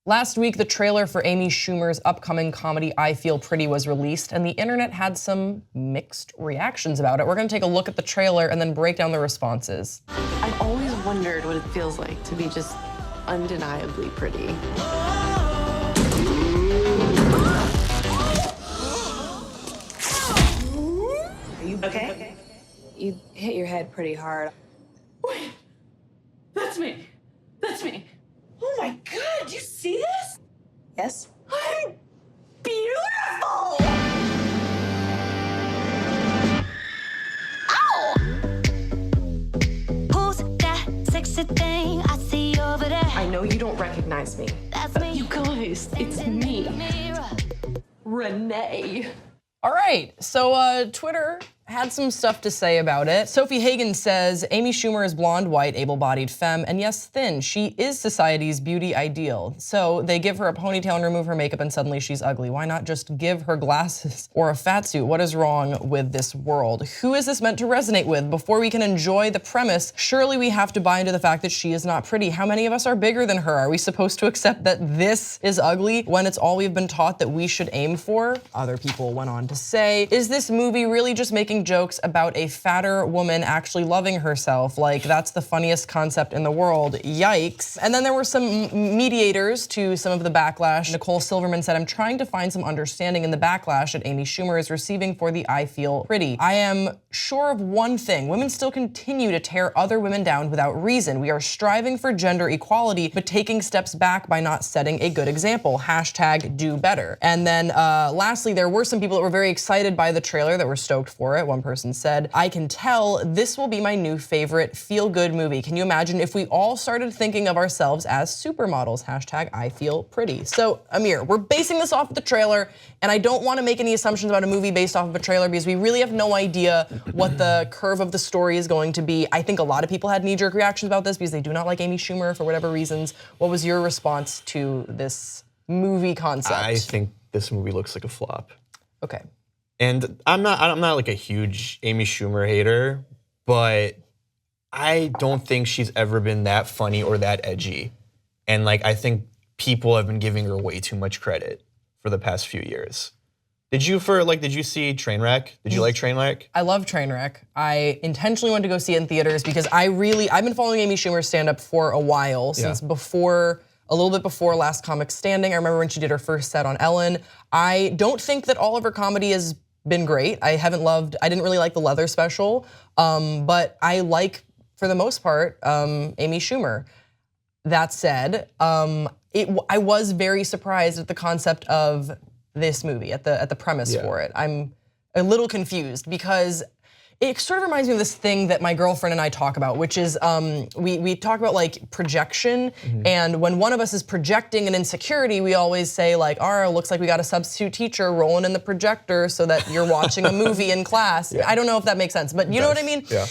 Last week, the trailer for Amy Schumer's upcoming comedy I Feel Pretty was released, and the internet had some mixed reactions about it. We're gonna take a look at the trailer and then break down the responses. I've always wondered what it feels like to be just undeniably pretty. Are you okay? You hit your head pretty hard. Wait, that's me. That's me. Oh my God, do you see this? Yes? I'm beautiful! Ow! Who's that sexy thing I see over there? I know you don't recognize me. That's But me. you guys, it's me, Renee. All right, so Twitter had some stuff to say about it. Sophie Hagen says, Amy Schumer is blonde, white, able-bodied femme, and yes, thin. She is society's beauty ideal. So they give her a ponytail and remove her makeup and suddenly she's ugly. Why not just give her glasses or a fat suit? What is wrong with this world? Who is this meant to resonate with? Before we can enjoy the premise, surely we have to buy into the fact that she is not pretty. How many of us are bigger than her? Are we supposed to accept that this is ugly when it's all we've been taught that we should aim for? Other people went on to say, is this movie really just making jokes about a fatter woman actually loving herself? Like, that's the funniest concept in the world. Yikes. And then there were some mediators to some of the backlash. Nicole Silverman said, I'm trying to find some understanding in the backlash that Amy Schumer is receiving for the I Feel Pretty. I am sure of one thing. Women still continue to tear other women down without reason. We are striving for gender equality, but taking steps back by not setting a good example. Hashtag do better. And then lastly, there were some people that were very excited by the trailer, that were stoked for it. One person said, I can tell this will be my new favorite feel-good movie. Can you imagine if we all started thinking of ourselves as supermodels? Hashtag I Feel Pretty. So Amir, we're basing this off of the trailer, and I don't want to make any assumptions about a movie based off of a trailer because we really have no idea what the curve of the story is going to be. I think a lot of people had knee-jerk reactions about this because they do not like Amy Schumer for whatever reasons. What was your response to this movie concept? I think this movie looks like a flop. Okay. And I'm not like a huge Amy Schumer hater, but I don't think she's ever been that funny or that edgy. And like, I think people have been giving her way too much credit for the past few years. Did you see Trainwreck? Did you like Trainwreck? I love Trainwreck. I intentionally went to go see it in theaters because I've been following Amy Schumer's stand-up for a while, since a little bit before Last Comic Standing. I remember when she did her first set on Ellen. I don't think that all of her comedy has been great. I didn't really like the Leather special, but I like, for the most part, Amy Schumer. That said, I was very surprised at the concept of this movie, at the premise for it. I'm a little confused because it sort of reminds me of this thing that my girlfriend and I talk about, which is we talk about like projection, and when one of us is projecting an insecurity, we always say like, oh, looks like we got a substitute teacher rolling in the projector so that you're watching a movie in class. I don't know if that makes sense, but you know what I mean? Yeah.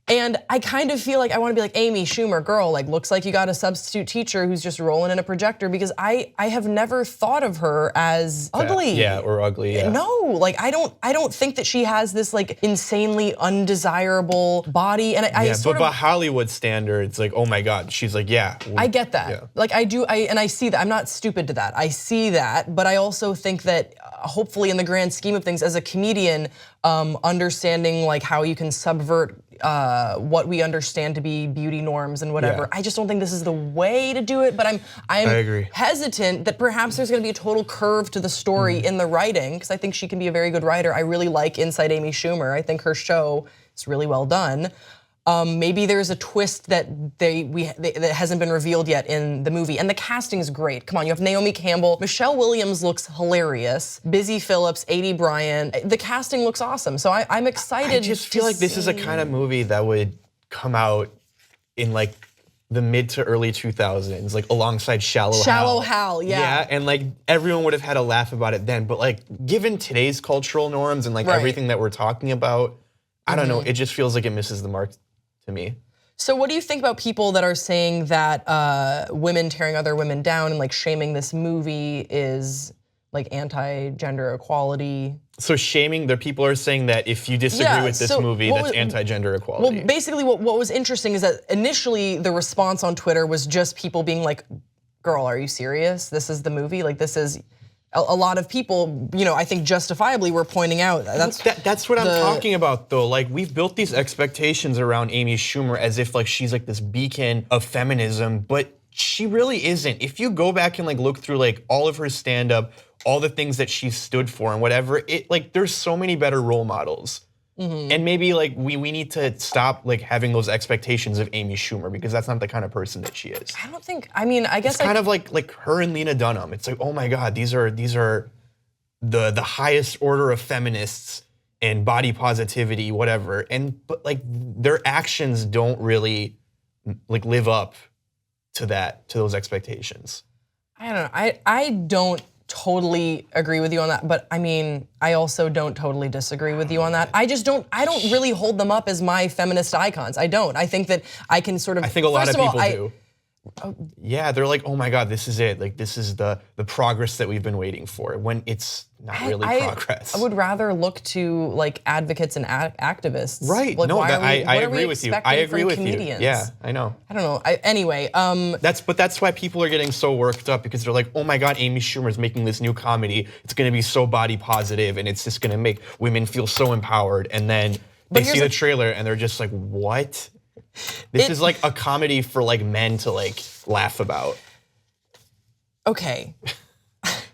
And I kind of feel like I want to be like, Amy Schumer, girl, like looks like you got a substitute teacher who's just rolling in a projector, because I have never thought of her as ugly. Yeah, or ugly, yeah. No, like I don't think that she has this like insanely undesirable body. And but by Hollywood standards, like, oh my God, she's like, yeah. I get that. Yeah. Like and I see that. I'm not stupid to that. I see that, but I also think that hopefully in the grand scheme of things, as a comedian, understanding like how you can subvert what we understand to be beauty norms and whatever. Yeah. I just don't think this is the way to do it, but I'm I agree. hesitant that perhaps there's gonna be a total curve to the story in the writing, because I think she can be a very good writer. I really like Inside Amy Schumer. I think her show is really well done. Maybe there's a twist that that hasn't been revealed yet in the movie. And the casting is great. Come on, you have Naomi Campbell. Michelle Williams looks hilarious. Busy Phillips, A.D. Bryant. The casting looks awesome. So I'm excited. I just feel like this is a kind of movie that would come out in like the mid to early 2000s, like alongside Shallow Hal, yeah. Yeah, and like everyone would have had a laugh about it then. But like given today's cultural norms and like everything that we're talking about, I don't know, it just feels like it misses the mark to me. So what do you think about people that are saying that women tearing other women down and like shaming this movie is like anti-gender equality? So shaming, there people are saying that if you disagree with this movie, that's anti-gender equality. Well, basically what was interesting is that initially the response on Twitter was just people being like, girl, are you serious? This is the movie? Like, this is, a lot of people, I think justifiably were pointing out. That's what I'm talking about, though. Like, we've built these expectations around Amy Schumer as if like she's like this beacon of feminism, but she really isn't. If you go back and like look through like all of her stand-up, all the things that she stood for and whatever, there's so many better role models. And maybe like we need to stop like having those expectations of Amy Schumer, because that's not the kind of person that she is. I don't think, I guess it's kind of like her and Lena Dunham. It's like, oh my God, these are the highest order of feminists and body positivity, whatever. But like their actions don't really like live up to those expectations. I don't know. I don't totally agree with you on that, but I also don't totally disagree with you on that. I don't really hold them up as my feminist icons. I don't. I think that I can sort of, I think a lot of people do. Yeah, they're like, oh my God, this is it. Like, this is the progress that we've been waiting for, when it's not really progress. I would rather look to like advocates and activists. Right, like, no, I agree with you. I agree with you. Yeah, I know. I don't know, anyway. That's why people are getting so worked up, because they're like, oh my God, Amy Schumer's making this new comedy. It's gonna be so body positive and it's just gonna make women feel so empowered. And then they see the trailer and they're just like, what? This is like a comedy for like men to like laugh about. Okay.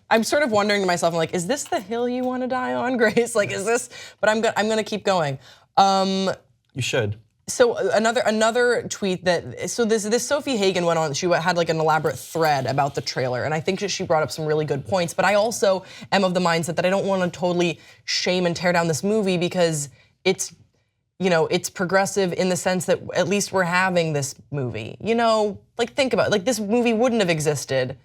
I'm sort of wondering to myself, I'm like, is this the hill you want to die on, Grace? Like, is this? But I'm gonna keep going. You should. So another tweet this Sophie Hagen went on. She had like an elaborate thread about the trailer, and I think that she brought up some really good points. But I also am of the mindset that I don't want to totally shame and tear down this movie, because it's progressive in the sense that at least we're having this movie. Like, think about it. Like, this movie wouldn't have existed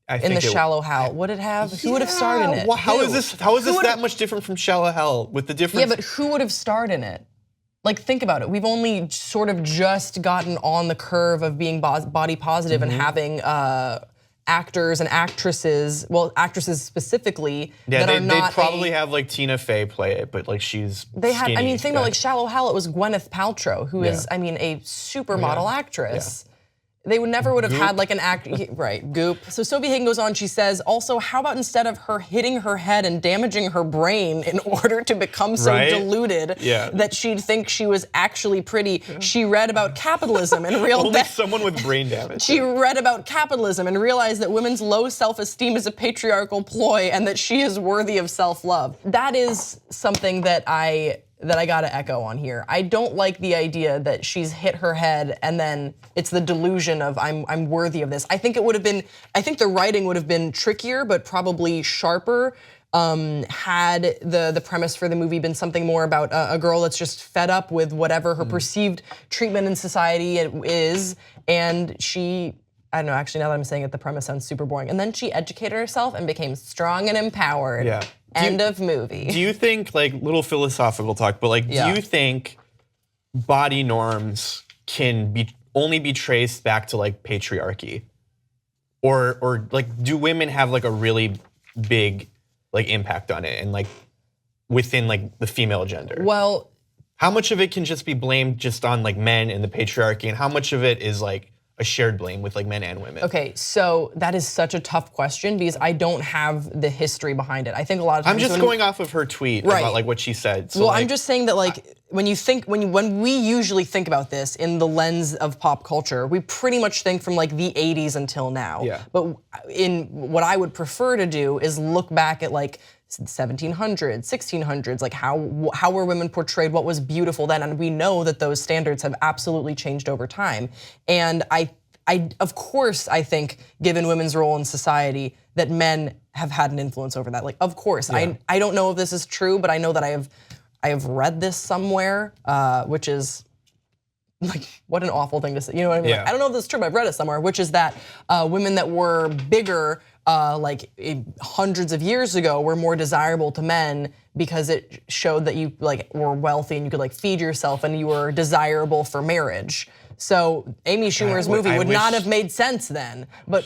in the Shallow Hal. Would it have? Who would have starred in it? Well, how is this that much different from Shallow Hal with the difference? Yeah, but who would have starred in it? Like, think about it. We've only sort of just gotten on the curve of being body positive and having actors and actresses, actresses specifically, that are not. They'd probably have like Tina Fey play it, but like she's skinny. Think about like Shallow Hal. It was Gwyneth Paltrow, who is, a supermodel actress. Yeah. They would have had like an right, Goop. So Sophie Hagen goes on, she says, also, how about instead of her hitting her head and damaging her brain in order to become so deluded that she'd think she was actually pretty, she read about capitalism and realized that someone with brain damage. She read about capitalism and realized that women's low self-esteem is a patriarchal ploy and that she is worthy of self-love. That is something that I gotta echo on here. I don't like the idea that she's hit her head and then it's the delusion of I'm worthy of this. I think the writing would have been trickier, but probably sharper, had the premise for the movie been something more about a girl that's just fed up with whatever her perceived treatment in society is, and she, I don't know, actually now that I'm saying it, the premise sounds super boring. And then she educated herself and became strong and empowered. Yeah. End of movie. Do you think, like, little philosophical talk, but like, do you think body norms can only be traced back to like patriarchy? Or like, do women have like a really big like impact on it and like within like the female gender? Well, how much of it can just be blamed just on like men and the patriarchy, and how much of it is like a shared blame with like men and women? Okay, so that is such a tough question because I don't have the history behind it. I think a lot of times I'm just going off of her tweet about like what she said. So well, I'm just saying that like when we usually think about this in the lens of pop culture, we pretty much think from like the 80s until now. Yeah. But in what I would prefer to do is look back at like 1700s, 1600s, like how were women portrayed, what was beautiful then, and we know that those standards have absolutely changed over time. And I of course I think, given women's role in society, that men have had an influence over that. Like, of course, I don't know if this is true, but I know that I have read this somewhere, which is like, what an awful thing to say. You know what I mean? Yeah. Like, I don't know if this is true, but I've read it somewhere, which is that women that were bigger, like hundreds of years ago, were more desirable to men because it showed that you like were wealthy and you could like feed yourself and you were desirable for marriage. So Amy Schumer's movie would not have made sense then. But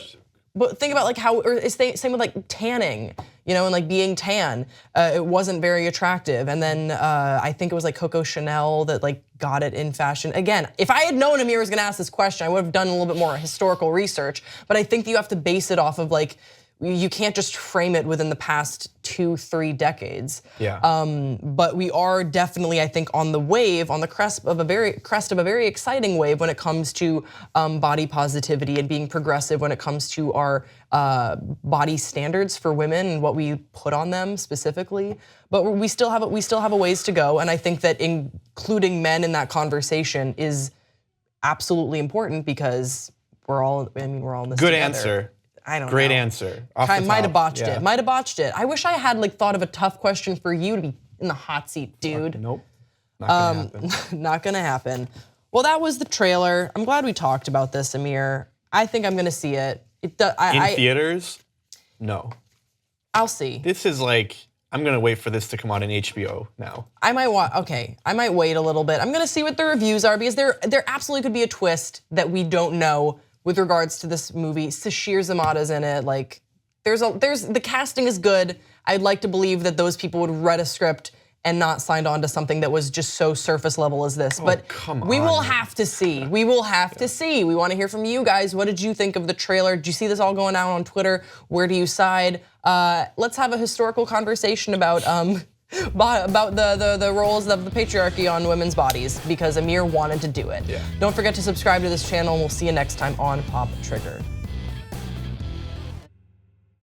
think about like how, or it's the same with like tanning. you know, and like being tan, it wasn't very attractive. And then I think it was like Coco Chanel that like got it in fashion. Again, if I had known Amir was gonna ask this question, I would have done a little bit more historical research, but I think that you have to base it off of like, you can't just frame it within the past 2-3 decades. Yeah. But we are definitely, I think, on the wave, on the crest of a very exciting wave when it comes to body positivity and being progressive when it comes to our body standards for women and what we put on them specifically. But we still have a ways to go, and I think that including men in that conversation is absolutely important because we're all in this Good together. answer. I don't know. Great answer. I might have botched it. Might have botched it. I wish I had like thought of a tough question for you to be in the hot seat, dude. Nope. Not gonna happen. Not gonna happen. Well, that was the trailer. I'm glad we talked about this, Amir. I think I'm gonna see it. In theaters? No. I'll see. This is like, I'm gonna wait for this to come out on HBO now. I might wait a little bit. I'm gonna see what the reviews are because there absolutely could be a twist that we don't know with regards to this movie. Sashir Zamata's in it. Like, the casting is good. I'd like to believe that those people would read a script and not signed on to something that was just so surface level as this. But we will have to see. We will have to see. We want to hear from you guys. What did you think of the trailer? Did you see this all going out on Twitter? Where do you side? Let's have a historical conversation about the roles of the patriarchy on women's bodies because Amir wanted to do it. Yeah. Don't forget to subscribe to this channel and we'll see you next time on Pop Trigger.